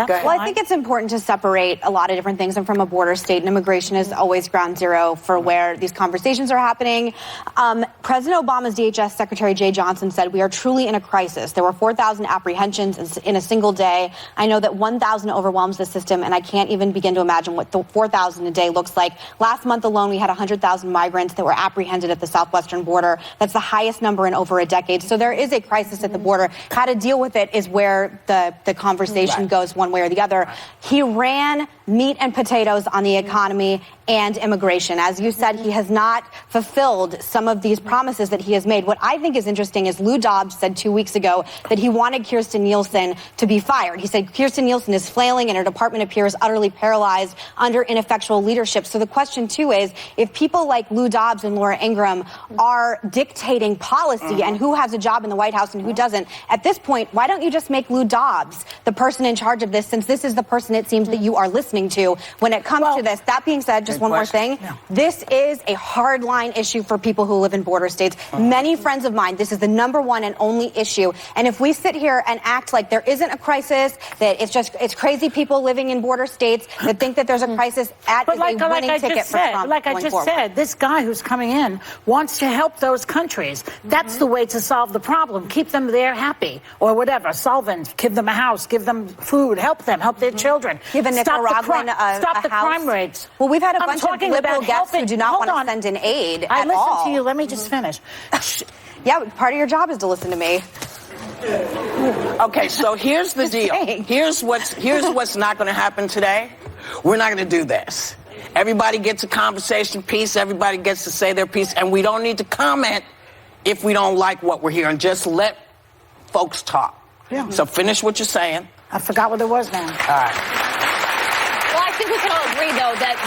Well, I think it's important to separate a lot of different things. I'm from a border state, and immigration is always ground zero for where these conversations are happening. President Obama's DHS Secretary Jay Johnson said, we are truly in a crisis. There were 4,000 apprehensions in a single day. I know that 1,000 overwhelms the system, and I can't even begin to imagine what the 4,000 a day looks like. Last month alone, we had 100,000 migrants that were apprehended at the southwestern border. That's the highest number in over a decade. So there is a crisis at the border. How to deal with it is where the conversation goes one way or the other. He ran meat and potatoes on the economy and immigration. As you said, he has not fulfilled some of these promises that he has made. What I think is interesting is Lou Dobbs said 2 weeks ago that he wanted Kirstjen Nielsen to be fired. He said Kirstjen Nielsen is flailing and her department appears utterly paralyzed under ineffectual leadership. So the question, too, is if people like Lou Dobbs and Laura Ingraham are dictating policy and who has a job in the White House and who doesn't, at this point, why don't you just make Lou Dobbs the person in charge of this, since this is the person it seems that you are listening to when it comes to this. That being said, just one more thing. This is a hardline issue for people who live in border states. Many friends of mine, this is the #1 and only issue. And if we sit here and act like there isn't a crisis, that it's crazy people living in border states that think that there's a crisis, is a winning ticket for Trump. Like I just said, this guy who's coming in wants to help those countries. That's the way to solve the problem. Keep them there happy or whatever. Solvent, give them a house, give them food, help them, help their children. Give a Nicaraguan Stop the house. crime rates. Well, we've had a bunch of liberal guests who do not want to send in aid at all. I listen to you. Let me just finish. Yeah, part of your job is to listen to me. Okay, so here's the deal. Here's what's not going to happen today. We're not going to do this. Everybody gets a conversation piece. Everybody gets to say their piece, and we don't need to comment if we don't like what we're hearing. Just let folks talk. Yeah. So finish what you're saying. I forgot what it was now. All right. Well, I think we can all agree, though, that